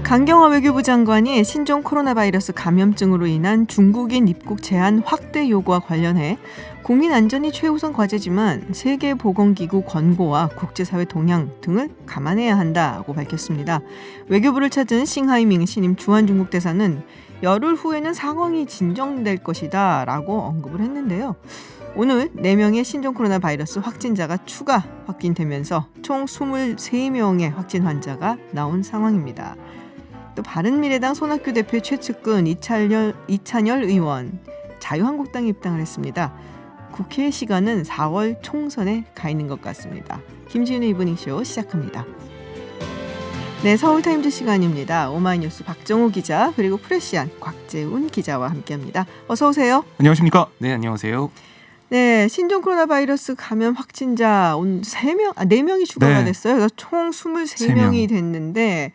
강경화 외교부 장관이 신종 코로나 바이러스 감염증으로 인한 중국인 입국 제한 확대 요구와 관련해 국민 안전이 최우선 과제지만 세계보건기구 권고와 국제사회 동향 등을 감안해야 한다고 밝혔습니다. 외교부를 찾은 싱하이밍 신임 주한 중국 대사는 열흘 후에는 상황이 진정될 것이다 라고 언급을 했는데요. 오늘 4명의 신종 코로나 바이러스 확진자가 추가 확인되면서 총 23명의 확진 환자가 나온 상황입니다. 또 바른미래당 손학규 대표의 최측근 이찬열 의원, 자유한국당에 입당을 했습니다. 국회 시간은 4월 총선에 가 있는 것 같습니다. 김지윤의 이브닝쇼 시작합니다. 네, 서울타임즈 시간입니다. 오마이뉴스 박정호 기자 그리고 프레시안 곽재훈 기자와 함께합니다. 어서 오세요. 안녕하십니까? 네, 안녕하세요. 네, 신종 코로나 바이러스 감염 확진자 4명이 추가가 됐어요. 그래서 총 23명이 됐는데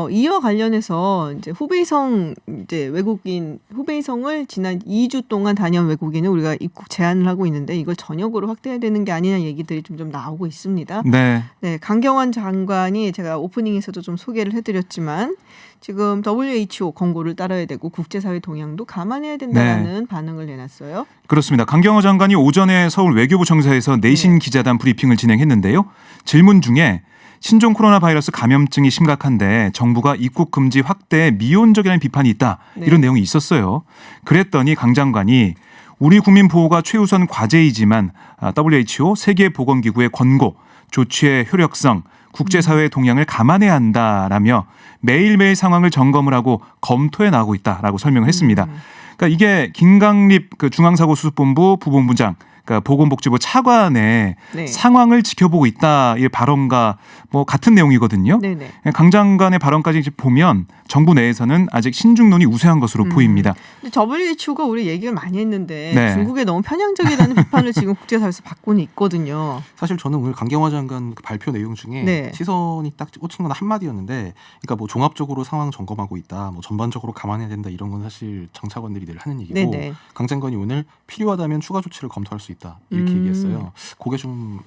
이와 관련해서 이제 후베이성 외국인 후베이성을 지난 2주 동안 다녀온 외국인을 우리가 입국 제한을 하고 있는데 이걸 전역으로 확대해야 되는 게 아니냐 얘기들이 좀 나오고 있습니다. 네. 네, 강경환 장관이 제가 오프닝에서도 좀 소개를 해드렸지만 지금 WHO 권고를 따라야 되고 국제사회 동향도 감안해야 된다는 반응을 내놨어요. 그렇습니다. 강경화 장관이 오전에 서울 외교부 청사에서 내신 기자단 브리핑을 진행했는데요. 질문 중에 신종 코로나 바이러스 감염증이 심각한데 정부가 입국 금지 확대에 미온적이라는 비판이 있다. 이런 내용이 있었어요. 그랬더니 강 장관이 우리 국민 보호가 최우선 과제이지만 WHO 세계보건기구의 권고, 조치의 효력성, 국제사회의 동향을 감안해야 한다라며 매일매일 상황을 점검을 하고 검토해 나가고 있다라고 설명을 했습니다. 그러니까 이게 김강립 중앙사고수습본부 부본부장, 그러니까 보건복지부 차관의 상황을 지켜보고 있다 이 발언과 뭐 같은 내용이거든요. 네네. 강 장관의 발언까지 보면 정부 내에서는 아직 신중론이 우세한 것으로 보입니다. WHO가 우리 얘기를 많이 했는데 중국에 너무 편향적이라는 비판을 지금 국제사회에서 받고는 있거든요. 사실 저는 오늘 강경화 장관 발표 내용 중에 시선이 딱 꽂힌 건 한마디였는데, 그러니까 뭐 종합적으로 상황 점검하고 있다, 뭐 전반적으로 감안해야 된다 이런 건 사실 정차관들이 늘 하는 얘기고, 강 장관이 오늘 필요하다면 추가 조치를 검토할 수 있다 이렇게 얘기했어요. 그게 좀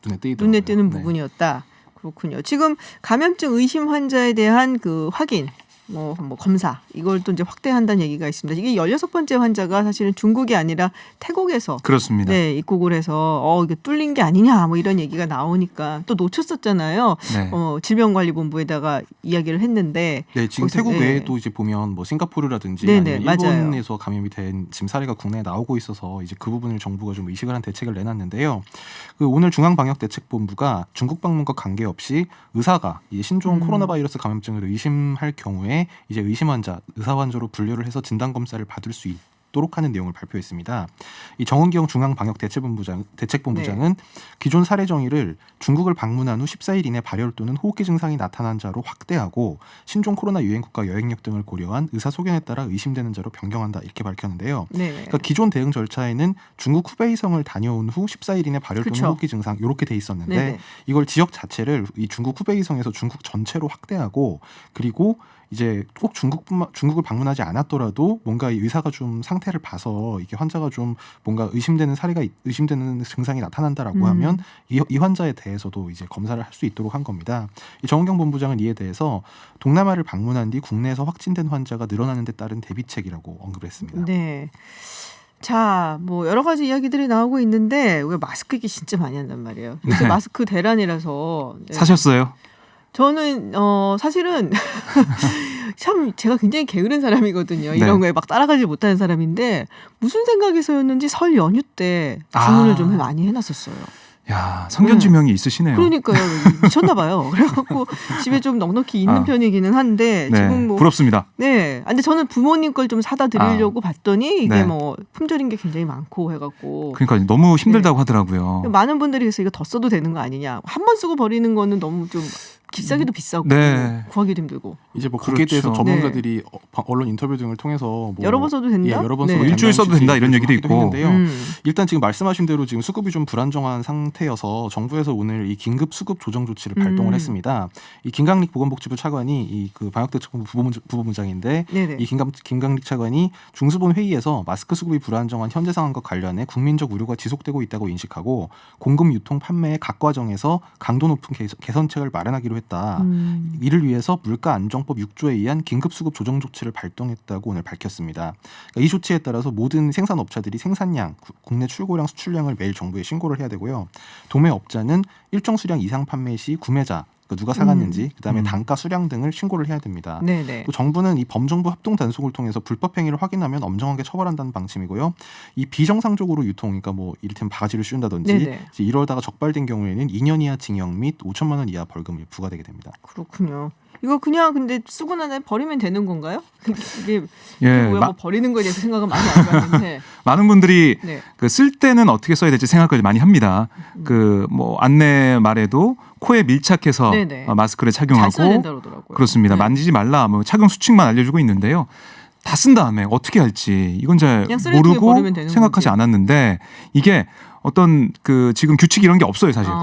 눈에 띄더라고요. 눈에 띄는 부분이었다. 그렇군요. 지금 감염증 의심 환자에 대한 그 확인, 뭐 검사 이걸 또 이제 확대한다는 얘기가 있습니다. 이게 16번째 환자가 사실은 중국이 아니라 태국에서 그렇습니다. 네, 입국을 해서 이게 뚫린 게 아니냐 뭐 이런 얘기가 나오니까 또 놓쳤었잖아요. 질병관리본부에다가 이야기를 했는데 지금 태국 외에도 이제 보면 뭐 싱가포르라든지 아니면 일본에서 감염이 된 지금 사례가 국내에 나오고 있어서 이제 그 부분을 정부가 좀 의식을 한 대책을 내놨는데요. 오늘 중앙방역대책본부가 중국 방문과 관계없이 의사가 이 신종 코로나 바이러스 감염증을 의심할 경우에 이제 의심 환자, 의사 환자로 분류를 해서 진단 검사를 받을 수 있도록 하는 내용을 발표했습니다. 이 정은경 중앙방역대책본부장은 기존 사례 정의를 중국을 방문한 후 14일 이내 발열 또는 호흡기 증상이 나타난 자로 확대하고 신종 코로나 유행국가 여행력 등을 고려한 의사 소견에 따라 의심되는 자로 변경한다 이렇게 밝혔는데요. 그러니까 기존 대응 절차에는 중국 후베이성을 다녀온 후 14일 이내 발열 또는 호흡기 증상 이렇게 돼 있었는데 이걸 지역 자체를 이 중국 후베이성에서 중국 전체로 확대하고, 그리고 이제 꼭 중국을 방문하지 않았더라도 뭔가 의사가 좀 상태를 봐서 이게 환자가 좀 뭔가 의심되는 증상이 나타난다라고 하면 이 환자에 대해서도 이제 검사를 할 수 있도록 한 겁니다. 이 정은경 본부장은 이에 대해서 동남아를 방문한 뒤 국내에서 확진된 환자가 늘어나는 데 따른 대비책이라고 언급을 했습니다. 네. 자, 뭐 여러 가지 이야기들이 나오고 있는데 왜 마스크 얘기 진짜 많이 한단 말이에요. 요새 마스크 대란이라서 사셨어요? 저는 사실은 참 제가 굉장히 게으른 사람이거든요. 이런 거에 막 따라가지 못하는 사람인데 무슨 생각에서였는지 설 연휴 때 주문을 좀 많이 해놨었어요. 야, 성견지명이 있으시네요. 그러니까요. 미쳤나 봐요. 그래갖고 집에 좀 넉넉히 있는 편이기는 한데 지금 뭐 부럽습니다. 네. 근데 저는 부모님 걸 좀 사다 드리려고 봤더니 이게 뭐 품절인 게 굉장히 많고 해갖고. 그러니까 너무 힘들다고 하더라고요. 많은 분들이 그래서 이거 더 써도 되는 거 아니냐. 한 번 쓰고 버리는 거는 너무 좀 비싸기도 비싸고 구하기도 힘들고. 이제 뭐 거기에 대해서 전문가들이 언론 인터뷰 등을 통해서 뭐 여러 번 써도 된다. 여러 번 써도 일주일 써도 된다 이런 얘기도 있고. 했는데요. 일단 지금 말씀하신 대로 지금 수급이 좀 불안정한 상태여서 정부에서 오늘 이 긴급 수급 조정 조치를 발동을 했습니다. 이 김강립 보건복지부 차관이 이 그 방역대책본부 부본부장인데 이 김강립 차관이 중수본 회의에서 마스크 수급이 불안정한 현재 상황과 관련해 국민적 우려가 지속되고 있다고 인식하고 공급, 유통, 판매의 각 과정에서 강도 높은 개선책을 마련하기로 완료했다. 이를 위해서 물가안정법 6조에 의한 긴급수급 조정 조치를 발동했다고 오늘 밝혔습니다. 그러니까 이 조치에 따라서 모든 생산업체들이 생산량, 국내 출고량, 수출량을 매일 정부에 신고를 해야 되고요. 도매업자는 일정 수량 이상 판매 시 구매자, 누가 사갔는지, 그다음에 단가, 수량 등을 신고를 해야 됩니다. 네네. 또 정부는 이 범정부 합동 단속을 통해서 불법 행위를 확인하면 엄정하게 처벌한다는 방침이고요. 이 비정상적으로 유통, 그러니까 뭐 이를테면 바가지를 씌운다든지 네네. 이제 이러다가 적발된 경우에는 2년 이하 징역 및 5천만 원 이하 벌금이 부과되게 됩니다. 그렇군요. 이거 그냥 근데 쓰고 난 다음에 버리면 되는 건가요? 이게 예, 뭐 버리는 거에 대해서 생각은 많이 안 해봤는데 많은 분들이 네. 그 쓸 때는 어떻게 써야 될지 생각을 많이 합니다. 그 뭐 안내 말에도 코에 밀착해서 네네. 마스크를 잘 써야 착용하고 된다고 그러더라고요. 그렇습니다. 네. 만지지 말라, 뭐 착용 수칙만 알려주고 있는데요. 다 쓴 다음에 어떻게 할지 이건 잘 그냥 쓰레기통에 모르고 버리면 되는 생각하지 건지. 않았는데 이게 어떤 그 지금 규칙 이런 게 없어요, 사실. 아.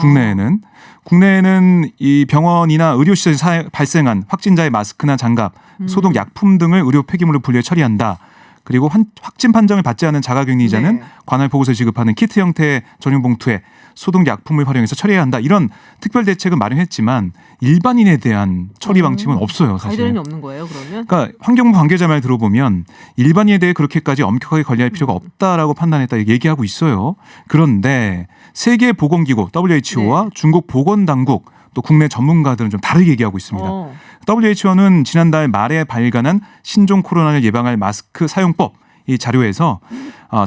국내에는 이 병원이나 의료시설에서 발생한 확진자의 마스크나 장갑, 소독 약품 등을 의료 폐기물로 분류해 처리한다. 그리고 확진 판정을 받지 않은 자가격리자는 네. 관할 보고서 지급하는 키트 형태의 전용 봉투에 소독 약품을 활용해서 처리해야 한다. 이런 특별 대책은 마련했지만 일반인에 대한 처리 방침은 없어요, 사실. 가이드라인이 없는 거예요, 그러면? 그러니까 환경부 관계자 말 들어보면 일반인에 대해 그렇게까지 엄격하게 관리할 필요가 없다라고 판단했다 얘기하고 있어요. 그런데 세계보건기구 WHO와 네. 중국 보건당국 또 국내 전문가들은 좀 다르게 얘기하고 있습니다. WHO는 지난달 말에 발간한 신종 코로나를 예방할 마스크 사용법 이 자료에서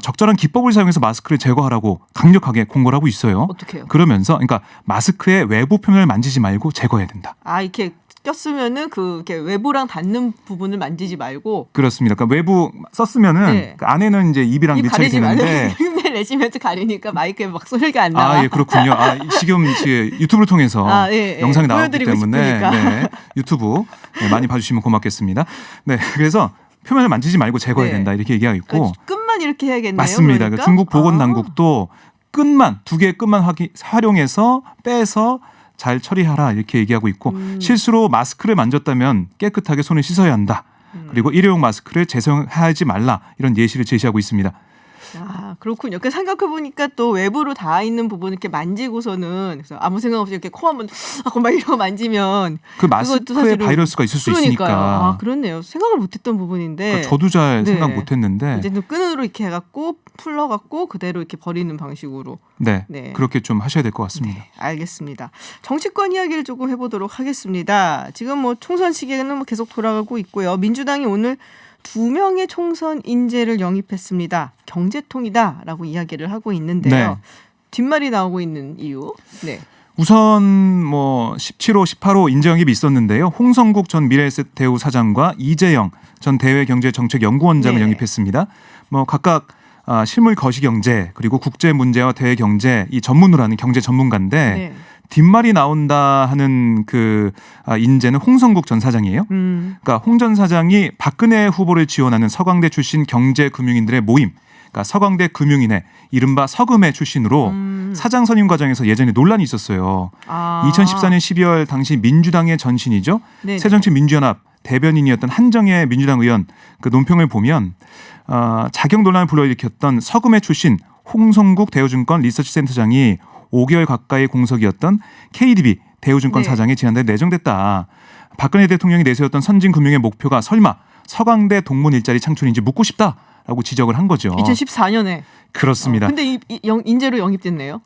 적절한 기법을 사용해서 마스크를 제거하라고 강력하게 공고를 하고 있어요. 어떻게요? 그러면서 그러니까 마스크의 외부 표면을 만지지 말고 제거해야 된다. 아, 이렇게 꼈으면은 그 이렇게 외부랑 닿는 부분을 만지지 말고 그렇습니다. 그러니까 외부 썼으면은 네. 그 안에는 이제 입이랑 입 밀착이 가리지 말고 되는데 흉내 내시면서 가리니까 마이크에 막 소리가 안 나와. 아, 예, 그렇군요. 지금 유튜브를 통해서 예, 영상이 나왔기 보여드리고 때문에 싶으니까. 네, 유튜브 많이 봐주시면 고맙겠습니다. 네, 그래서 표면을 만지지 말고 제거해야 네. 된다 이렇게 얘기하고 있고 그러니까 끝만 이렇게 해야겠네요. 맞습니다. 그러니까? 중국 보건당국도 끝만 두 개의 끝만 활용해서 빼서 잘 처리하라 이렇게 얘기하고 있고 실수로 마스크를 만졌다면 깨끗하게 손을 씻어야 한다. 그리고 일회용 마스크를 재사용하지 말라 이런 예시를 제시하고 있습니다. 아, 그렇군요. 그 생각해 보니까 또 외부로 닿아 있는 부분 이렇게 만지고서는 그래서 아무 생각 없이 이렇게 코 한번 막 이러고 만지면 그 마스크에 사실은 바이러스가 있을 수 그러니까요. 있으니까. 아, 그렇네요. 생각을 못했던 부분인데. 그러니까 저도 잘 네. 생각 못했는데. 이제 좀 끈으로 이렇게 해갖고 풀러갖고 그대로 이렇게 버리는 방식으로. 네, 네. 그렇게 좀 하셔야 될 것 같습니다. 네, 알겠습니다. 정치권 이야기를 조금 해보도록 하겠습니다. 지금 뭐 총선 시기에는 뭐 계속 돌아가고 있고요. 민주당이 오늘 2명의 총선 인재를 영입했습니다. 경제통이다라고 이야기를 하고 있는데요. 네. 뒷말이 나오고 있는 이유. 네. 우선 뭐 17호, 18호 인재 영입이 있었는데요. 홍성국 전 미래에셋 대우 사장과 이재영 전 대외경제정책연구원장을 네. 영입했습니다. 뭐 각각 실물 거시경제 그리고 국제문제와 대외경제 이 전문으로 하는 경제 전문가인데 네. 뒷말이 나온다 하는 그 인재는 홍성국 전 사장이에요. 그러니까 홍 전 사장이 박근혜 후보를 지원하는 서강대 출신 경제금융인들의 모임, 그러니까 서강대 금융인의 이른바 서금회 출신으로 사장 선임 과정에서 예전에 논란이 있었어요. 2014년 12월 당시 민주당의 전신이죠. 네네. 새정치민주연합 대변인이었던 한정혜 민주당 의원 그 논평을 보면 자격 논란을 불러일으켰던 서금회 출신 홍성국 대우증권 리서치센터장이 5개월 가까이 공석이었던 KDB 대우증권 네. 사장이 지난달 내정됐다. 박근혜 대통령이 내세웠던 선진금융의 목표가 설마 서강대 동문 일자리 창출인지 묻고 싶다라고 지적을 한 거죠. 2014년에. 그렇습니다. 근데 인재로 영입됐네요.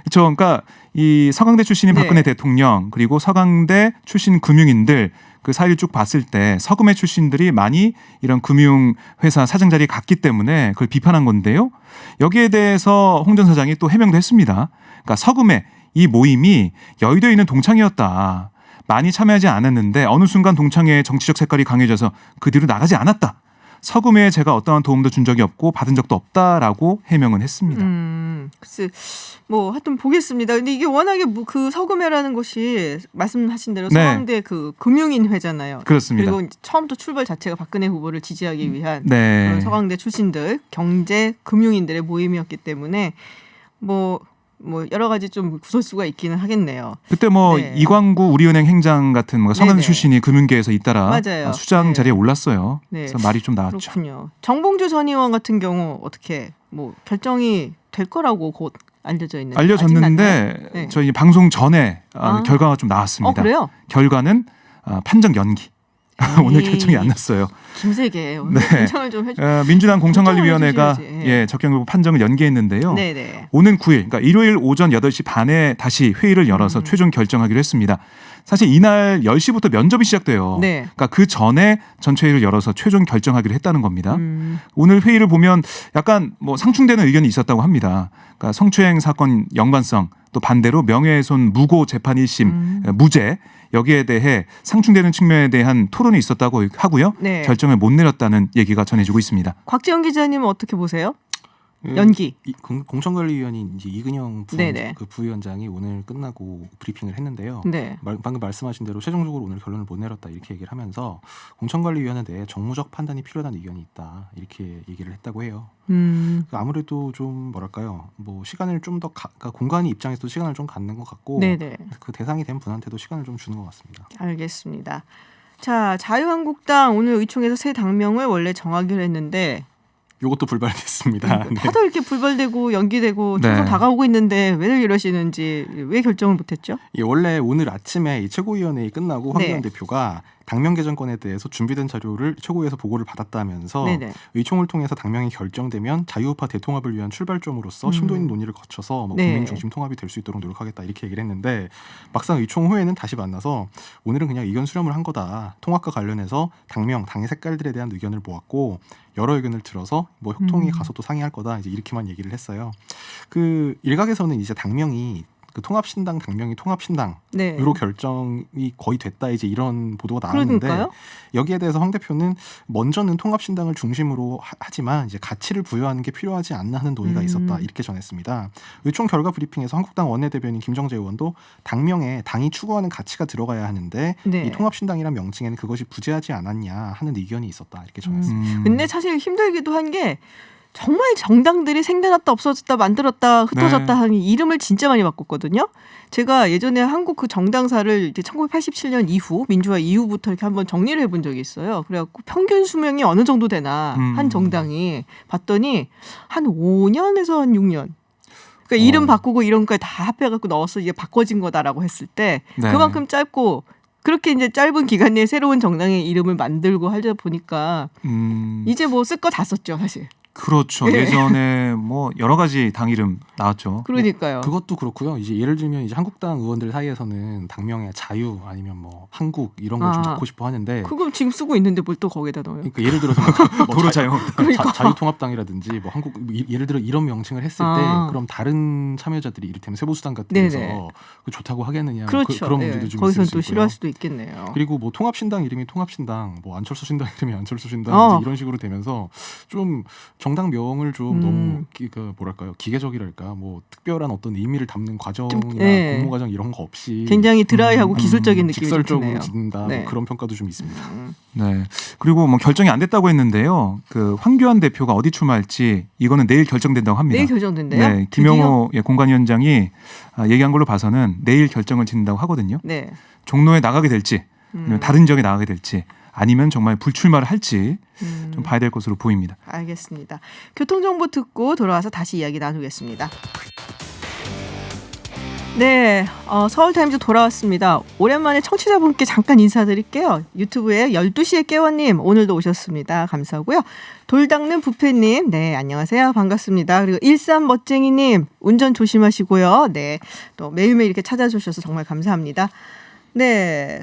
그렇죠. 그러니까 이 서강대 출신인 네. 박근혜 대통령 그리고 서강대 출신 금융인들 그 사이를 쭉 봤을 때 서금회 출신들이 많이 이런 금융회사 사장 자리에 갔기 때문에 그걸 비판한 건데요. 여기에 대해서 홍 전 사장이 또 해명도 했습니다. 그러니까 서금회 이 모임이 여의도에 있는 동창회였다. 많이 참여하지 않았는데 어느 순간 동창회의 정치적 색깔이 강해져서 그 뒤로 나가지 않았다. 서금회에 제가 어떠한 도움도 준 적이 없고 받은 적도 없다라고 해명은 했습니다. 글쎄 뭐 하여튼 보겠습니다. 근데 이게 워낙에 그 서금회라는 것이 말씀하신 대로 네. 서강대 그 금융인 회잖아요. 그렇습니다. 그리고 처음부터 출발 자체가 박근혜 후보를 지지하기 위한 네. 그런 서강대 출신들 경제 금융인들의 모임이었기 때문에 뭐 여러 가지 좀 구설수가 있기는 하겠네요. 그때 뭐 네. 이광구 우리은행 행장 같은 뭐 서강대 네네. 출신이 금융계에서 잇따라 맞아요. 수장 네. 자리에 올랐어요. 네. 그래서 말이 좀 나왔죠. 그렇군요. 정봉주 전 의원 같은 경우 어떻게 뭐 결정이 될 거라고 곧 알려져 있는데 아직 났나요? 알려졌는데 네. 저희 방송 전에 결과가 좀 나왔습니다. 그래요? 결과는 판정 연기. 오늘 결정이 안 났어요. 김세계 오늘 네. 결정을 좀 해주. 민주당 공천관리위원회가 해주셔야지. 적격 여부 판정을 연기했는데요. 네네. 오는 9일, 그러니까 일요일 오전 8시 반에 다시 회의를 열어서 최종 결정하기로 했습니다. 사실 이날 10시부터 면접이 시작돼요. 네. 그러니까 그 전에 전체 회의를 열어서 최종 결정하기로 했다는 겁니다. 오늘 회의를 보면 약간 뭐 상충되는 의견이 있었다고 합니다. 그러니까 성추행 사건 연관성, 또 반대로 명예훼손 무고 재판 1심 무죄 여기에 대해 상충되는 측면에 대한 토론이 있었다고 하고요. 네. 결정을 못 내렸다는 얘기가 전해지고 있습니다. 곽지영 기자님은 어떻게 보세요? 연기. 공천관리위원인 이제 이근영 네네. 부위원장이 오늘 끝나고 브리핑을 했는데요. 네. 방금 말씀하신 대로 최종적으로 오늘 결론을 못 내렸다 이렇게 얘기를 하면서 공천관리위원회 내에 정무적 판단이 필요하다는 의견이 있다 이렇게 얘기를 했다고 해요. 아무래도 좀 뭐랄까요, 뭐 시간을 좀 더 그러니까 공관위 입장에서도 시간을 좀 갖는 것 같고, 네네. 그 대상이 된 분한테도 시간을 좀 주는 것 같습니다. 알겠습니다. 자, 자유한국당 오늘 의총에서 새 당명을 원래 정하기로 했는데 이것도 불발됐습니다. 네. 다들 이렇게 불발되고 연기되고 네. 총선 다가오고 있는데 왜들 이러시는지 왜 결정을 못했죠? 원래 오늘 아침에 이 최고위원회의 끝나고 황교안 네. 대표가 당명 개정권에 대해서 준비된 자료를 최고위에서 보고를 받았다면서 네네. 의총을 통해서 당명이 결정되면 자유우파 대통합을 위한 출발점으로서 심도 있는 논의를 거쳐서 뭐 네. 국민 중심 통합이 될 수 있도록 노력하겠다 이렇게 얘기를 했는데, 막상 의총 후에는 다시 만나서 오늘은 그냥 의견 수렴을 한 거다. 통합과 관련해서 당명, 당의 색깔들에 대한 의견을 모았고 여러 의견을 들어서 뭐 협통이 가서도 상의할 거다. 이제 이렇게만 얘기를 했어요. 그 일각에서는 이제 당명이 그 통합신당 당명이 통합신당으로 네. 결정이 거의 됐다 이제 이런 보도가 나왔는데, 그러니까요? 여기에 대해서 황 대표는 먼저는 통합신당을 중심으로 하지만 이제 가치를 부여하는 게 필요하지 않나 하는 논의가 있었다 이렇게 전했습니다. 의총 결과 브리핑에서 한국당 원내대변인 김정재 의원도 당명에 당이 추구하는 가치가 들어가야 하는데 네. 이 통합신당이란 명칭에는 그것이 부재하지 않았냐 하는 의견이 있었다 이렇게 전했습니다. 근데 사실 힘들기도 한 게 정말 정당들이 생겨났다 없어졌다 만들었다 흩어졌다 네. 하는 이름을 진짜 많이 바꿨거든요. 제가 예전에 한국 그 정당사를 이제 1987년 이후 민주화 이후부터 이렇게 한번 정리를 해본 적이 있어요. 그래갖고 평균 수명이 어느 정도 되나 한 정당이 봤더니 한 5년에서 한 6년. 그러니까 이름 바꾸고 이런 거에 다 합해갖고 넣어서 이게 바꿔진 거다라고 했을 때 네. 그만큼 짧고 그렇게 이제 짧은 기간 내에 새로운 정당의 이름을 만들고 하다 보니까 이제 뭐 쓸 거 다 썼죠 사실. 그렇죠. 네. 예전에 뭐 여러 가지 당 이름 나왔죠. 그러니까요. 그것도 그렇고요. 이제 예를 들면 이제 한국당 의원들 사이에서는 당명에 자유 아니면 뭐 한국 이런 걸 좀 넣고 싶어 하는데, 그거 지금 쓰고 있는데 뭘 또 거기다 넣어요? 그러니까 예를 들어서 뭐 도로 자유한국당. 자유통합당이라든지 뭐 한국 예를 들어 이런 명칭을 했을 때 그럼 다른 참여자들이 이를테면 세보수당 같은 데서 네네. 좋다고 하겠느냐, 그렇죠. 그런 문제도 좀 거기선 있을 또 수 있고요. 싫어할 수도 있겠네요. 그리고 뭐 통합신당 이름이 통합신당, 뭐 안철수 신당 이름이 안철수 신당 이제 이런 식으로 되면서 좀 정당명을 좀 너무 그 뭐랄까요, 기계적이랄까, 뭐 특별한 어떤 의미를 담는 과정이나 네. 공모 과정 이런 거 없이 굉장히 드라이하고 기술적인 느낌이 좀 직설적으로 드네요. 짓는다, 네. 뭐 그런 평가도 좀 있습니다. 네. 그리고 뭐 결정이 안 됐다고 했는데요. 그 황교안 대표가 어디 출마할지 이거는 내일 결정된다고 합니다. 내일 결정된대요? 네. 김영호 공관위원장이 얘기한 걸로 봐서는 내일 결정을 짓는다고 하거든요. 네. 종로에 나가게 될지 아니면 다른 지역에 나가게 될지 아니면 정말 불출마를 할지 좀 봐야 될 것으로 보입니다. 알겠습니다. 교통정보 듣고 돌아와서 다시 이야기 나누겠습니다. 네, 서울타임즈 돌아왔습니다. 오랜만에 청취자분께 잠깐 인사드릴게요. 유튜브에 12시에 깨워님 오늘도 오셨습니다. 감사하고요. 돌 닦는 부패님, 네, 안녕하세요. 반갑습니다. 그리고 13멋쟁이님 운전 조심하시고요. 네, 또 매일매일 이렇게 찾아주셔서 정말 감사합니다. 네,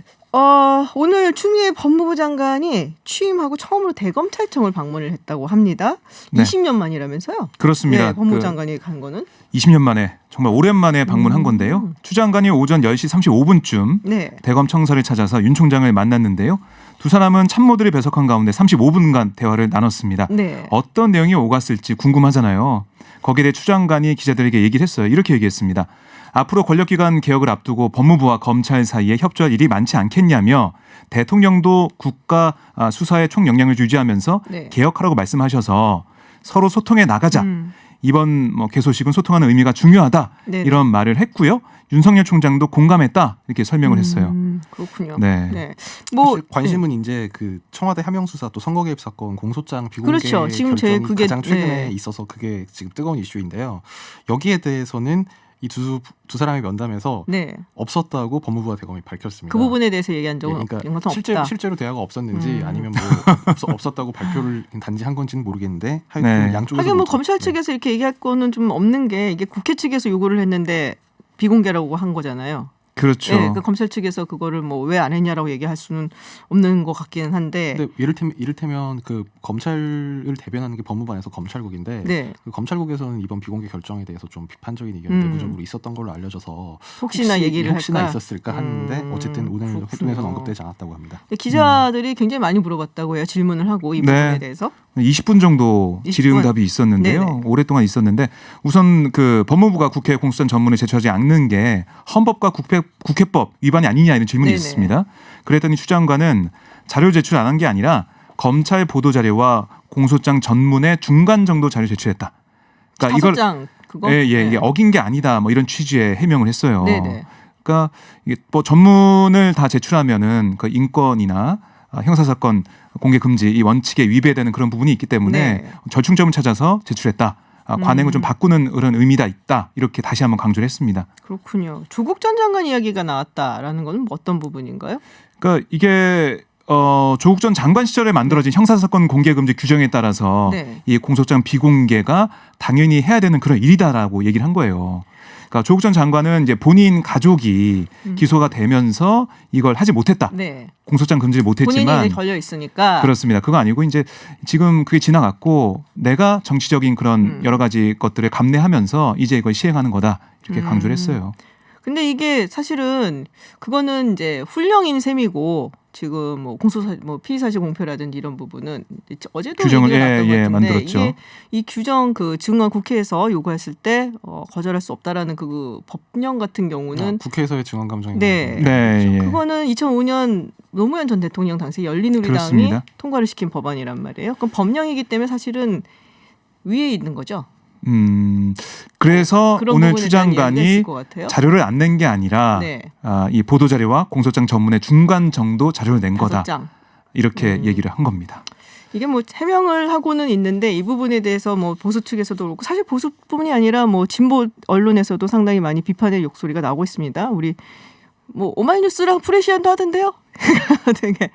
오늘 추미애 법무부 장관이 취임하고 처음으로 대검찰청을 방문을 했다고 합니다. 네. 20년 만이라면서요? 그렇습니다. 네, 법무부 장관이 간 거는? 20년 만에 정말 오랜만에 방문한 건데요. 추 장관이 오전 10시 35분쯤 네. 대검청사를 찾아서 윤 총장을 만났는데요. 두 사람은 참모들이 배석한 가운데 35분간 대화를 나눴습니다. 네. 어떤 내용이 오갔을지 궁금하잖아요. 거기에 대해 추 장관이 기자들에게 얘기를 했어요. 이렇게 얘기했습니다. 앞으로 권력기관 개혁을 앞두고 법무부와 검찰 사이에 협조할 일이 많지 않겠냐며 대통령도 국가 수사에 총영향을 유지하면서 네. 개혁하라고 말씀하셔서 서로 소통해 나가자. 이번 뭐 개소식은 소통하는 의미가 중요하다 네네. 이런 말을 했고요. 윤석열 총장도 공감했다 이렇게 설명을 했어요. 그렇군요. 네. 네. 뭐 사실 관심은 이제 그 청와대 하명수사 또 선거 개입 사건 공소장 비공개 그렇죠. 지금 제일 결정이 그게 가장 최근에 네. 있어서 그게 지금 뜨거운 이슈인데요. 여기에 대해서는 이 두 사람의 면담에서 네. 없었다고 법무부와 대검이 밝혔습니다. 그 부분에 대해서 얘기한 예, 적은 그러니까 없다. 실제로 대화가 없었는지 아니면 뭐 없었다고 발표를 단지 한 건지는 모르겠는데 하여튼 네. 양쪽에서 하긴 뭐 모두- 검찰 측에서 이렇게 얘기할 거는 좀 없는 게 이게 국회 측에서 요구를 했는데 비공개라고 한 거잖아요. 그렇죠. 네, 그 검찰 측에서 그거를 뭐 왜 안 했냐라고 얘기할 수는 없는 것 같기는 한데. 근데 이를테면 그 검찰을 대변하는 게 법무부에서 검찰국인데 네. 그 검찰국에서는 이번 비공개 결정에 대해서 좀 비판적인 의견이 내부적으로 있었던 걸로 알려져서 혹시나 얘기를 혹시나 할까? 있었을까 하는데 어쨌든 오늘 그렇군요. 회동에서는 언급되지 않았다고 합니다. 근데 기자들이 굉장히 많이 물어봤다고 해요. 질문을 하고 이 부분에 네. 대해서. 20분 정도 20분? 질의응답이 있었는데요. 네네. 오랫동안 있었는데 우선 그 법무부가 국회 공수처 전문을 제출하지 않는 게 헌법과 국회법 위반이 아니냐 이런 질문이 네네. 있었습니다. 그랬더니 추 장관은 자료 제출 안 한 게 아니라 검찰 보도 자료와 공소장 전문의 중간 정도 자료 제출했다. 그러니까 이걸 장 그거. 예, 네. 이게 어긴 게 아니다. 뭐 이런 취지의 해명을 했어요. 네네. 그러니까 이게 뭐 전문을 다 제출하면은 그 인권이나 형사사건 공개 금지 이 원칙에 위배되는 그런 부분이 있기 때문에 네. 절충점을 찾아서 제출했다. 관행을 좀 바꾸는 그런 의미가 있다. 이렇게 다시 한번 강조를 했습니다. 그렇군요. 조국 전 장관 이야기가 나왔다라는 건 어떤 부분인가요? 그러니까 이게 조국 전 장관 시절에 만들어진 형사사건 공개 금지 규정에 따라서 네. 이 공소장 비공개가 당연히 해야 되는 그런 일이다라고 얘기를 한 거예요. 그러니까 조국 전 장관은 이제 본인 가족이 기소가 되면서 이걸 하지 못했다. 네. 공소장 금지를 못했지만 본인이 이제 걸려 있으니까. 그렇습니다. 그거 아니고 이제 지금 그게 지나갔고 내가 정치적인 그런 여러 가지 것들을 감내하면서 이제 이걸 시행하는 거다 이렇게 강조를 했어요. 근데 이게 사실은 그거는 이제 훈령인 셈이고 지금 뭐 공소사 뭐 피의사실 공표라든지 이런 부분은 어제도 규정을 얘기가 났던 것 같은데 만들었죠. 이게 이 규정 그 증언 국회에서 요구했을 때 거절할 수 없다라는 그 법령 같은 경우는 국회에서의 증언 감정이 네. 네, 예. 그거는 2005년 노무현 전 대통령 당시 열린우리당이 그렇습니다. 통과를 시킨 법안이란 말이에요. 그럼 법령이기 때문에 사실은 위에 있는 거죠. 그래서 그런 오늘 부분에 추 대한 이야기가 장관이 있을 것 같아요. 자료를 안 낸 게 아니라 네. 이 보도 자료와 공소장 전문의 중간 정도 자료를 낸 거다. 5장. 이렇게 얘기를 한 겁니다. 이게 뭐 해명을 하고는 있는데 이 부분에 대해서 뭐 보수 측에서도 그렇고 사실 보수뿐이 아니라 뭐 진보 언론에서도 상당히 많이 비판의 욕소리가 나오고 있습니다. 우리 뭐 오마이뉴스랑 프레시안도 하던데요. 되게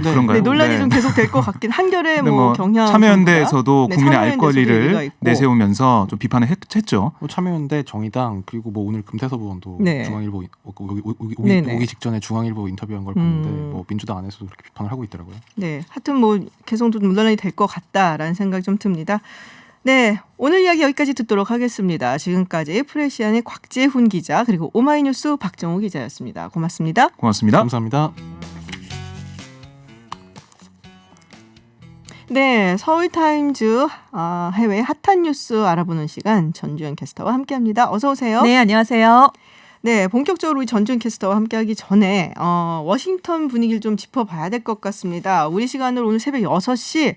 그런가요? 네, 논란이 네. 좀 계속 될 것 같긴. 한겨레 근데 뭐 경향 참여연대에서도 네, 국민의 알 참여연대에서도 얘기가 권리를 있고. 내세우면서 좀 비판을 했죠. 참여연대 정의당 그리고 뭐 오늘 금태섭 의원도 네. 중앙일보 네네. 오기 직전에 중앙일보 인터뷰한 걸 봤는데 뭐 민주당 안에서도 그렇게 비판을 하고 있더라고요. 네, 하여튼 뭐 계속 좀 논란이 될 것 같다라는 생각이 좀 듭니다. 네, 오늘 이야기 여기까지 듣도록 하겠습니다. 지금까지 프레시안의 곽재훈 기자 그리고 오마이뉴스 박정호 기자였습니다. 고맙습니다. 고맙습니다. 감사합니다. 네, 서울타임즈 해외 핫한 뉴스 알아보는 시간 전주현 캐스터와 함께합니다. 어서 오세요. 네, 안녕하세요. 네, 본격적으로 우리 전주현 캐스터와 함께하기 전에 워싱턴 분위기를 좀 짚어봐야 될 것 같습니다. 우리 시간으로 오늘 새벽 6시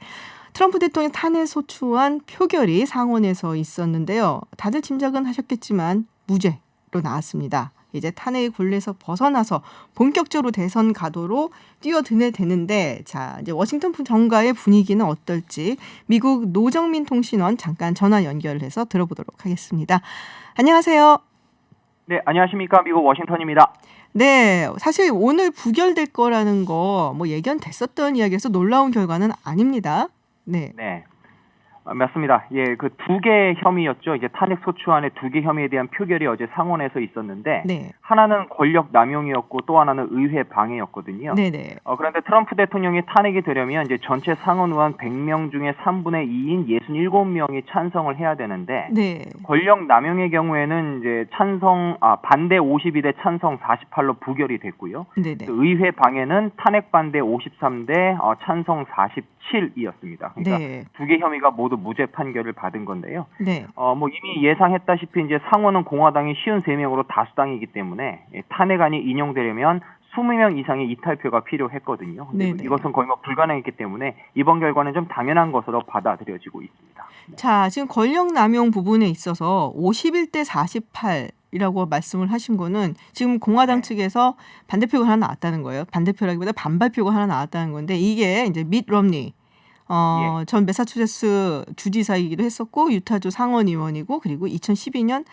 트럼프 대통령 탄핵 소추안 표결이 상원에서 있었는데요. 다들 짐작은 하셨겠지만 무죄로 나왔습니다. 이제 탄핵의 굴레에서 벗어나서 본격적으로 대선 가도로 뛰어드네 되는데 자 이제 워싱턴 정가의 분위기는 어떨지 미국 노정민 통신원 잠깐 전화 연결해서 들어보도록 하겠습니다. 안녕하세요. 네, 안녕하십니까. 미국 워싱턴입니다. 네, 사실 오늘 부결될 거라는 거 뭐 예견됐었던 이야기에서 놀라운 결과는 아닙니다. 네. 네. 맞습니다. 예, 그 두 개 혐의였죠. 이제 탄핵 소추안의 두 개 혐의에 대한 표결이 어제 상원에서 있었는데 네. 하나는 권력 남용이었고 또 하나는 의회 방해였거든요. 네네. 그런데 트럼프 대통령이 탄핵이 되려면 이제 전체 상원 의원 100명 중에 3분의 2인 67명이 찬성을 해야 되는데 네. 권력 남용의 경우에는 이제 반대 52대 찬성 48로 부결이 됐고요. 네네. 의회 방해는 탄핵 반대 53대 찬성 47이었습니다. 그러니까 네. 두 개 혐의가 모두 무죄 판결을 받은 건데요. 네. 뭐 이미 예상했다시피 이제 상원은 공화당이 53명으로 다수당이기 때문에 탄핵안이 인용되려면 20명 이상의 이탈표가 필요했거든요. 네네. 이것은 거의 뭐 불가능했기 때문에 이번 결과는 좀 당연한 것으로 받아들여지고 있습니다. 자, 지금 권력 남용 부분에 있어서 51대 48이라고 말씀을 하신 거는 지금 공화당 네. 측에서 반대표가 하나 나왔다는 거예요. 반대표라기보다 반발표가 하나 나왔다는 건데 이게 이제 밋 럼니 전 매사추세츠 주지사이기도 했었고 유타주 상원 의원이고 그리고 2012년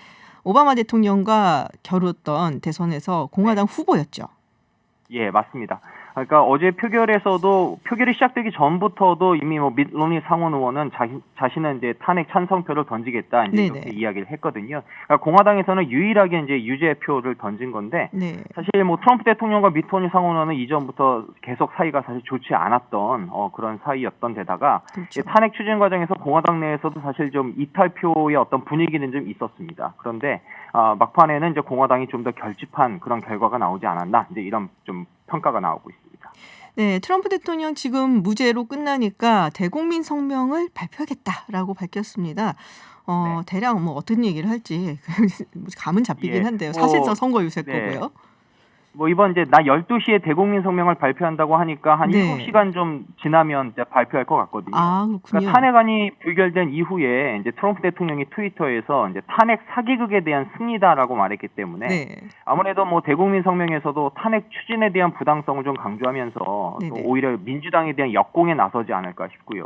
오바마 대통령과 겨뤘던 대선에서 공화당 후보였죠. 예, 맞습니다. 그러니까 어제 표결에서도 표결이 시작되기 전부터도 이미 뭐 밋 롬니 상원 의원은 자신은 이제 탄핵 찬성표를 던지겠다 이제 네네. 이렇게 이야기를 했거든요. 그러니까 공화당에서는 유일하게 이제 유죄표를 던진 건데 네. 사실 뭐 트럼프 대통령과 밋 롬니 상원 의원은 이전부터 계속 사이가 사실 좋지 않았던 그런 사이였던 데다가 그렇죠. 탄핵 추진 과정에서 공화당 내에서도 사실 좀 이탈표의 어떤 분위기는 좀 있었습니다. 그런데 막판에는 이제 공화당이 좀 더 결집한 그런 결과가 나오지 않았나 이제 이런 좀 평가가 나오고 있습니다. 네, 트럼프 대통령 지금 무죄로 끝나니까 대국민 성명을 발표하겠다라고 밝혔습니다. 네. 대략 뭐 어떤 얘기를 할지 감은 잡히긴 예. 한데요. 사실상 선거 유세 네. 거고요. 뭐 이번 이제 낮 12시에 대국민 성명을 발표한다고 하니까 한 네. 7시간 좀 지나면 이제 발표할 것 같거든요. 아, 그렇군요. 그러니까 탄핵안이 부결된 이후에 이제 트럼프 대통령이 트위터에서 이제 탄핵 사기극에 대한 승리다라고 말했기 때문에 네. 아무래도 뭐 대국민 성명에서도 탄핵 추진에 대한 부당성을 좀 강조하면서 또 네네. 오히려 민주당에 대한 역공에 나서지 않을까 싶고요.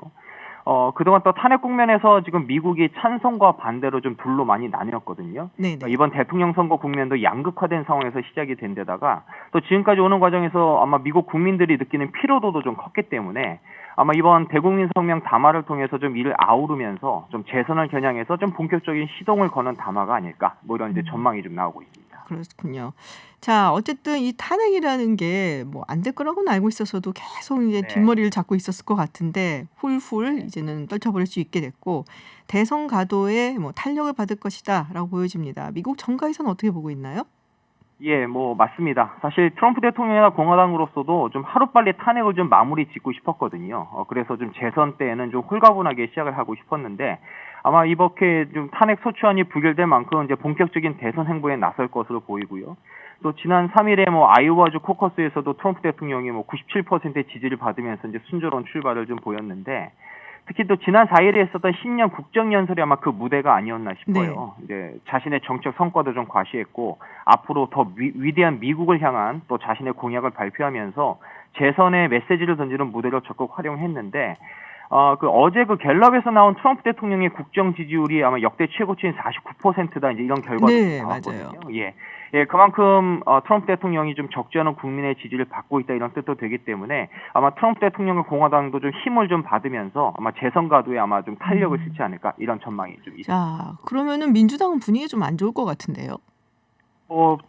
그동안 또 탄핵 국면에서 지금 미국이 찬성과 반대로 좀 둘로 많이 나뉘었거든요. 네, 그러니까 네. 이번 대통령 선거 국면도 양극화된 상황에서 시작이 된 데다가 또 지금까지 오는 과정에서 아마 미국 국민들이 느끼는 피로도도 좀 컸기 때문에 아마 이번 대국민 성명 담화를 통해서 좀 이를 아우르면서 좀 재선을 겨냥해서 좀 본격적인 시동을 거는 담화가 아닐까 뭐 이런 이제 전망이 좀 나오고 있습니다. 그렇군요. 자, 어쨌든 이 탄핵이라는 게 뭐 안 될 거라고는 알고 있었어도 계속 이제 네. 뒷머리를 잡고 있었을 것 같은데 훌훌 이제는 떨쳐버릴 수 있게 됐고 대선 가도에 뭐 탄력을 받을 것이다라고 보여집니다. 미국 정가에서는 어떻게 보고 있나요? 예, 뭐 맞습니다. 사실 트럼프 대통령이나 공화당으로서도 좀 하루빨리 탄핵을 좀 마무리 짓고 싶었거든요. 그래서 좀 재선 때에는 좀 홀가분하게 시작을 하고 싶었는데 아마 이렇게 좀 탄핵 소추안이 부결될 만큼 이제 본격적인 대선 행보에 나설 것으로 보이고요. 또 지난 3일에 뭐 아이오와주 코커스에서도 트럼프 대통령이 뭐 97%의 지지를 받으면서 이제 순조로운 출발을 좀 보였는데 특히 또 지난 4일에 있었던 신년 국정연설이 아마 그 무대가 아니었나 싶어요. 이제 자신의 정책 성과도 좀 과시했고 앞으로 더 위대한 미국을 향한 또 자신의 공약을 발표하면서 재선의 메시지를 던지는 무대로 적극 활용했는데 어제 그 갤럽에서 나온 트럼프 대통령의 국정 지지율이 아마 역대 최고치인 49%다 이제 이런 결과도 네, 나왔거든요. 맞아요. 예, 그만큼 트럼프 대통령이 좀 적지 않은 국민의 지지를 받고 있다 이런 뜻도 되기 때문에 아마 트럼프 대통령과 공화당도 좀 힘을 좀 받으면서 아마 재선 가도에 아마 좀 탄력을 실지 않을까 이런 전망이 좀 있습니다. 자, 그러면은 민주당은 분위기 좀 안 좋을 것 같은데요.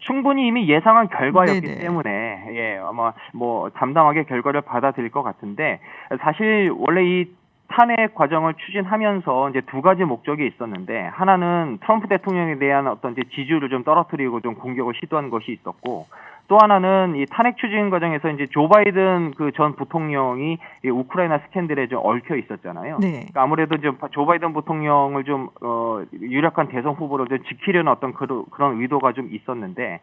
충분히 이미 예상한 결과였기 네네. 때문에 아마 뭐 담담하게 결과를 받아들일 것 같은데 사실 원래 이 탄핵 과정을 추진하면서 이제 두 가지 목적이 있었는데 하나는 트럼프 대통령에 대한 어떤 이제 지지율을 좀 떨어뜨리고 좀 공격을 시도한 것이 있었고 또 하나는 이 탄핵 추진 과정에서 이제 조 바이든 그 전 부통령이 이 우크라이나 스캔들에 좀 얽혀 있었잖아요. 네. 그러니까 아무래도 좀 조 바이든 부통령을 좀 유력한 대선 후보로 좀 지키려는 어떤 그런 의도가 좀 있었는데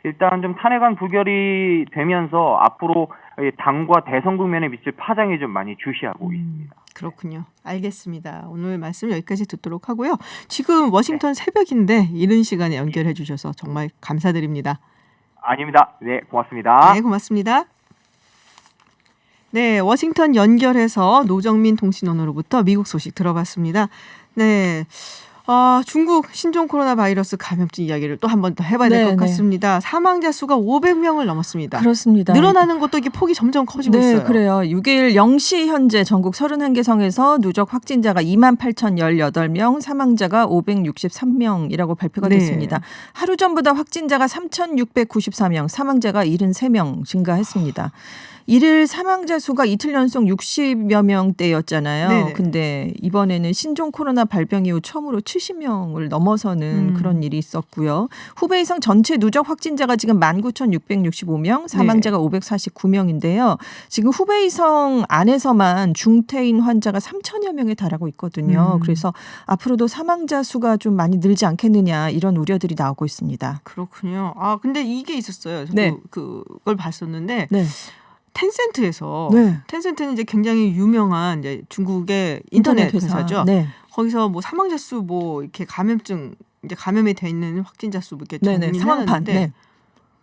일단 좀 탄핵안 부결이 되면서 앞으로 당과 대선 국면에 미칠 파장이 좀 많이 주시하고 있습니다. 그렇군요. 알겠습니다. 오늘 말씀 여기까지 듣도록 하고요. 지금 워싱턴 새벽인데 이른 시간에 연결해 주셔서 정말 감사드립니다. 아닙니다. 네, 고맙습니다. 네, 고맙습니다. 네, 워싱턴 연결해서 노정민 통신원으로부터 미국 소식 들어봤습니다. 네, 중국 신종 코로나 바이러스 감염증 이야기를 또 한 번 더 해봐야 될 것 네, 네. 같습니다. 사망자 수가 500명을 넘었습니다. 그렇습니다. 늘어나는 것도 이게 폭이 점점 커지고 네, 있어요. 그래요. 6일 0시 현재 전국 31개 성에서 누적 확진자가 28,018명, 사망자가 563명이라고 발표가 네. 됐습니다. 하루 전보다 확진자가 3,694명, 사망자가 73명 증가했습니다. 일일 사망자 수가 이틀 연속 60여 명대였잖아요. 네네. 근데 이번에는 신종 코로나 발병 이후 처음으로 70명을 넘어서는 그런 일이 있었고요. 후베이성 전체 누적 확진자가 지금 19,665명, 사망자가 549명인데요. 지금 후베이성 안에서만 중태인 환자가 3천여 명에 달하고 있거든요. 그래서 앞으로도 사망자 수가 좀 많이 늘지 않겠느냐 이런 우려들이 나오고 있습니다. 그렇군요. 아 근데 이게 있었어요. 저도 네. 그걸 봤었는데 네. 텐센트에서 네. 텐센트는 이제 굉장히 유명한 이제 중국의 인터넷 회사죠. 네. 거기서 뭐 사망자 수 뭐 이렇게 감염증 이제 감염이 돼 있는 확진자 수 이렇게 네네. 상황판. 정리하는데 네.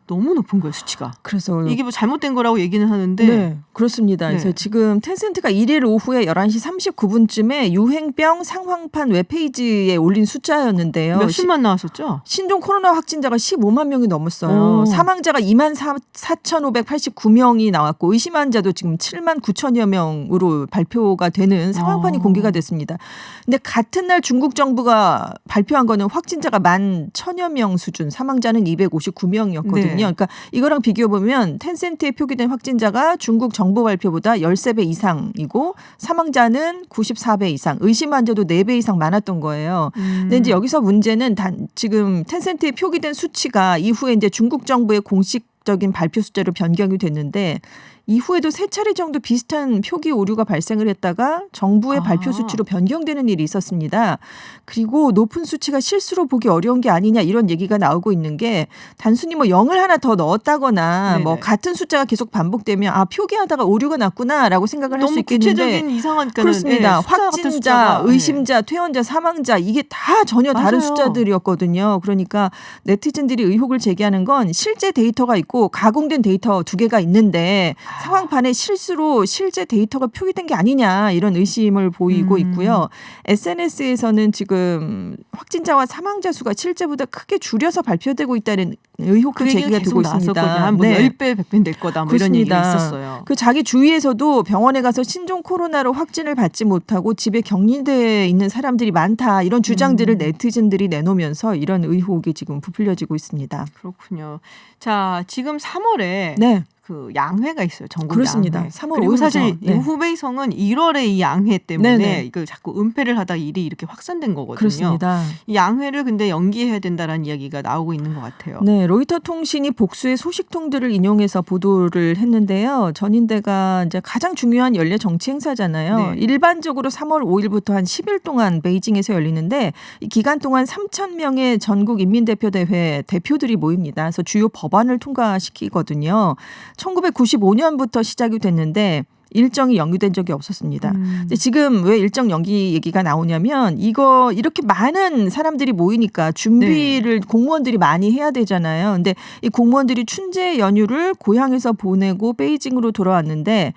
너무 높은 거예요 수치가. 그래서 이게 뭐 잘못된 거라고 얘기는 하는데 네, 그렇습니다. 네. 그래서 지금 텐센트가 1일 오후에 11시 39분쯤에 유행병 상황판 웹페이지에 올린 숫자였는데요. 몇십만 나왔었죠? 신종 코로나 확진자가 15만 명이 넘었어요. 오. 사망자가 24,589명이 나왔고 의심 환자도 지금 7만 9천여 명으로 발표가 되는 상황판이 공개가 됐습니다. 근데 같은 날 중국 정부가 발표한 거는 확진자가 11,000여 명 수준, 사망자는 259명이었거든요. 네. 그러니까 이거랑 비교해 보면 텐센트에 표기된 확진자가 중국 정부 발표보다 13배 이상이고 사망자는 94배 이상, 의심 환자도 4배 이상 많았던 거예요. 근데 이제 여기서 문제는 지금 텐센트에 표기된 수치가 이후에 이제 중국 정부의 공식적인 발표 숫자로 변경이 됐는데 이후에도 3차례 정도 비슷한 표기 오류가 발생을 했다가 정부의 발표 수치로 변경되는 일이 있었습니다. 그리고 높은 수치가 실수로 보기 어려운 게 아니냐 이런 얘기가 나오고 있는 게 단순히 뭐 0을 하나 더 넣었다거나 네네. 뭐 같은 숫자가 계속 반복되면 아 표기하다가 오류가 났구나라고 생각을 할 수 너무 있겠는데 구체적인 이상한 그렇습니다. 숫자 같은 확진자, 숫자가, 의심자, 퇴원자, 사망자 이게 다 전혀 다른 맞아요. 숫자들이었거든요. 그러니까 네티즌들이 의혹을 제기하는 건 실제 데이터가 있고 가공된 데이터 2개가 있는데 상황판에 실수로 실제 데이터가 표기된 게 아니냐 이런 의심을 보이고 있고요. SNS에서는 지금 확진자와 사망자 수가 실제보다 크게 줄여서 발표되고 있다는 의혹도 그 얘기가 제기가 계속 되고 있습니다. 나왔었거든요. 한뭐 네. 10배, 100배 될 거다 뭐 이런 얘기가 있었어요. 그 자기 주위에서도 병원에 가서 신종 코로나로 확진을 받지 못하고 집에 격리돼 있는 사람들이 많다 이런 주장들을 네티즌들이 내놓으면서 이런 의혹이 지금 부풀려지고 있습니다. 그렇군요. 자, 지금 3월에 네. 그 양회가 있어요. 전국 그렇습니다. 양회. 3월 그리고 5일부터. 사실 네. 이 후베이성은 1월에 이 양회 때문에 네네. 이걸 자꾸 은폐를 하다가 일이 이렇게 확산된 거거든요. 그렇습니다. 이 양회를 근데 연기해야 된다라는 이야기가 나오고 있는 것 같아요. 네, 로이터 통신이 복수의 소식통들을 인용해서 보도를 했는데요. 전인대가 이제 가장 중요한 연례 정치 행사잖아요. 네. 일반적으로 3월 5일부터 한 10일 동안 베이징에서 열리는데 이 기간 동안 3,000명의 전국 인민대표대회 대표들이 모입니다. 그래서 주요 법안을 통과시키거든요. 1995년부터 시작이 됐는데 일정이 연기된 적이 없었습니다. 근데 지금 왜 일정 연기 얘기가 나오냐면 이거 이렇게 많은 사람들이 모이니까 준비를 공무원들이 많이 해야 되잖아요. 근데 이 공무원들이 춘제 연휴를 고향에서 보내고 베이징으로 돌아왔는데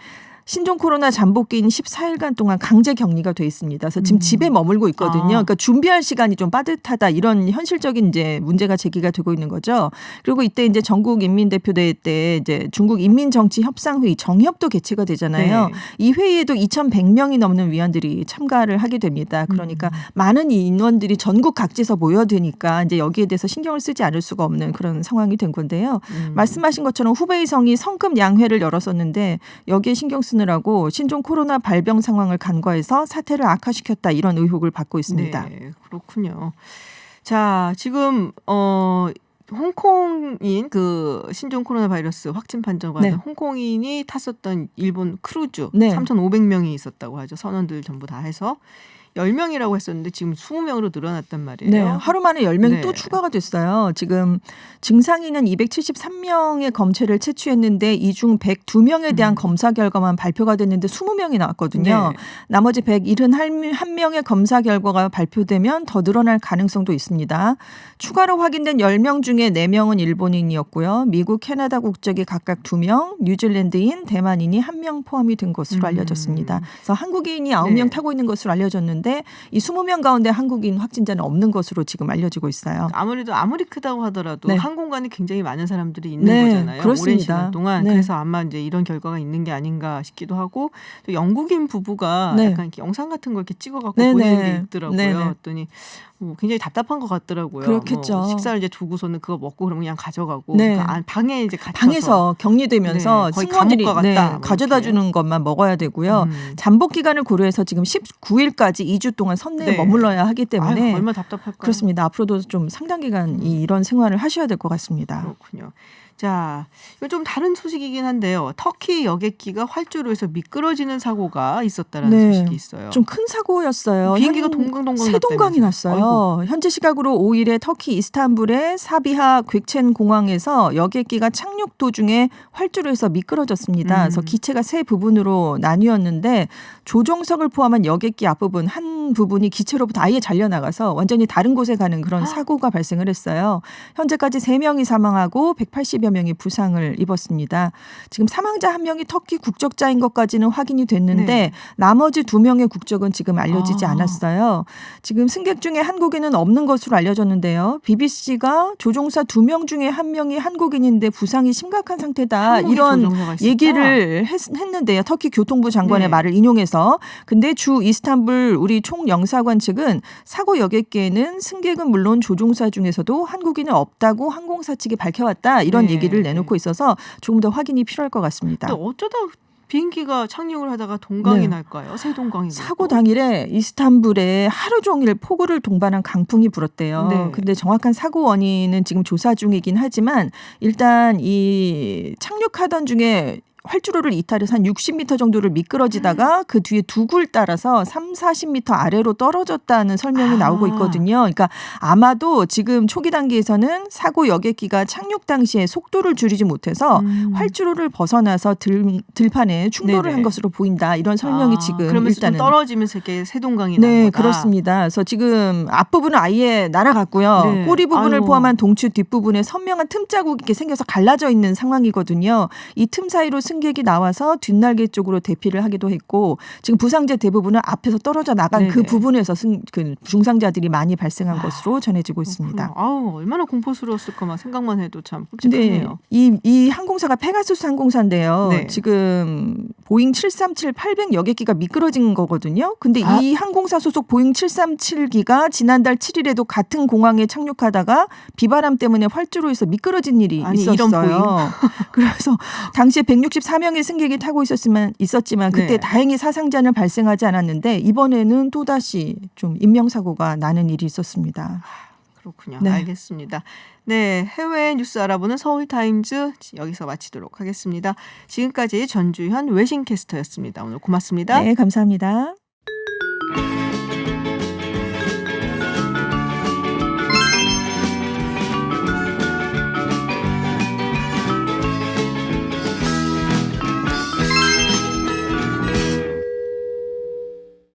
신종 코로나 잠복기인 14일간 동안 강제 격리가 돼 있습니다. 그래서 지금 집에 머물고 있거든요. 그러니까 준비할 시간이 좀 빠듯하다 이런 현실적인 이제 문제가 제기가 되고 있는 거죠. 그리고 이때 이제 전국 인민대표대회 때 이제 중국 인민정치협상회의 정협도 개최가 되잖아요. 네. 이 회의에도 2,100명이 넘는 위원들이 참가를 하게 됩니다. 그러니까 많은 인원들이 전국 각지에서 모여드니까 이제 여기에 대해서 신경을 쓰지 않을 수가 없는 그런 상황이 된 건데요. 말씀하신 것처럼 후베이성이 성급 양회를 열었었는데 여기에 신경 쓰느라고 신종 코로나 발병 상황을 간과해서 사태를 악화시켰다 이런 의혹을 받고 있습니다. 네, 그렇군요. 자, 지금 홍콩인 그 신종 코로나 바이러스 확진 판정받은 네. 홍콩인이 탔었던 일본 크루즈 네. 3,500명이 있었다고 하죠. 선원들 전부 다 해서 10명이라고 했었는데 지금 20명으로 늘어났단 말이에요. 네, 하루 만에 10명이 네. 또 추가가 됐어요. 지금 증상인은 273명의 검체를 채취했는데 이 중 102명에 대한 검사 결과만 발표가 됐는데 20명이 나왔거든요. 네. 나머지 171명의 검사 결과가 발표되면 더 늘어날 가능성도 있습니다. 추가로 확인된 10명 중에 4명은 일본인이었고요. 미국, 캐나다 국적이 각각 2명, 뉴질랜드인, 대만인이 1명 포함이 된 것으로 알려졌습니다. 그래서 한국인이 9명 네. 타고 있는 것으로 알려졌는데 있었는데 이 20명 가운데 한국인 확진자는 없는 것으로 지금 알려지고 있어요. 아무래도 아무리 크다고 하더라도 네. 항공관에 굉장히 많은 사람들이 있는 네, 거잖아요. 그렇습니다. 오랜 시간 동안. 네. 그래서 아마 이제 이런 결과가 있는 게 아닌가 싶기도 하고 또 영국인 부부가 네. 약간 이렇게 영상 같은 걸 이렇게 찍어갖고 네, 보내는 네. 게 있더라고요. 네, 네. 그랬더니 굉장히 답답한 것 같더라고요. 그렇겠죠. 뭐 식사를 이제 두고서는 그거 먹고 그러면 그냥 가져가고 네. 그 방에 이제 갇혀서 방에서 격리되면서 네, 거의 승무원들이 감옥과 같다, 뭐 가져다 이렇게. 주는 것만 먹어야 되고요. 잠복 기간을 고려해서 지금 19일까지 2주 동안 선내에 네. 머물러야 하기 때문에 아유, 얼마나 답답할까요? 그렇습니다. 앞으로도 좀 상당 기간 이런 생활을 하셔야 될 것 같습니다. 그렇군요. 자, 이거 좀 다른 소식이긴 한데요. 터키 여객기가 활주로에서 미끄러지는 사고가 있었다는 네. 소식이 있어요. 좀 큰 사고였어요. 비행기가 동강동강 세 동강이 났어요. 현지 시각으로 5일에 터키 이스탄불의 사비하 괵첸 공항에서 여객기가 착륙 도중에 활주로에서 미끄러졌습니다. 그래서 기체가 세 부분으로 나뉘었는데 조종석을 포함한 여객기 앞부분 한 부분이 기체로부터 아예 잘려나가서 완전히 다른 곳에 가는 그런 사고가 발생을 했어요. 현재까지 3명이 사망하고 180여 명이 부상을 입었습니다. 지금 사망자 1명이 터키 국적자인 것까지는 확인이 됐는데 네. 나머지 2명의 국적은 지금 알려지지 않았어요. 지금 승객 중에 한국인은 없는 것으로 알려졌는데요. BBC가 조종사 2명 중에 1명이 한국인인데 부상이 심각한 상태다. 이런 얘기를 했는데요. 터키 교통부 장관의 네. 말을 인용해서. 근데 주 이스탄불 우리 총영사관 측은 사고 여객기에는 승객은 물론 조종사 중에서도 한국인은 없다고 항공사 측이 밝혀왔다. 이런 네. 얘기를 내놓고 있어서 조금 더 확인이 필요할 것 같습니다. 근데 어쩌다 비행기가 착륙을 하다가 동강이 네. 날까요? 새 동강이 사고 당일에 이스탄불에 하루 종일 폭우를 동반한 강풍이 불었대요. 네. 근데 정확한 사고 원인은 지금 조사 중이긴 하지만 일단 이 착륙하던 중에 활주로를 이탈해서 한 60m 정도를 미끄러지다가 그 뒤에 두굴 따라서 30-40m 아래로 떨어졌다는 설명이 나오고 있거든요. 그러니까 아마도 지금 초기 단계에서는 사고 여객기가 착륙 당시에 속도를 줄이지 못해서 활주로를 벗어나서 들판에 충돌을 네네. 한 것으로 보인다. 이런 설명이 지금 그러면서 일단은 좀 떨어지면서 이렇게 새 동강이 난 네, 거다. 그렇습니다. 그래서 지금 앞부분은 아예 날아갔고요. 네. 꼬리 부분을 아이고. 포함한 동추 뒷부분에 선명한 틈자국이 이렇게 생겨서 갈라져 있는 상황이거든요. 이 틈 사이로 승객이 나와서 뒷날개 쪽으로 대피를 하기도 했고 지금 부상자 대부분은 앞에서 떨어져 나간 네네. 그 부분에서 그 중상자들이 많이 발생한 것으로 전해지고 있습니다. 아우, 얼마나 공포스러웠을까 생각만 해도 참 근데 끔찍하네요. 이 항공사가 페가수스 항공사인데요. 네. 지금 보잉 737-800 여객기가 미끄러진 거거든요. 근데 이 항공사 소속 보잉 737기가 지난달 7일에도 같은 공항에 착륙하다가 비바람 때문에 활주로에서 미끄러진 일이 아니, 이런 있었어요. 그래서 당시에 164명의 승객이 타고 있었지만 그때 네. 다행히 사상자는 발생하지 않았는데 이번에는 또다시 좀 인명사고가 나는 일이 있었습니다. 그렇군요. 네. 알겠습니다. 네, 해외 뉴스 알아보는 서울타임즈 여기서 마치도록 하겠습니다. 지금까지 전주현 외신캐스터였습니다. 오늘 고맙습니다. 네, 감사합니다.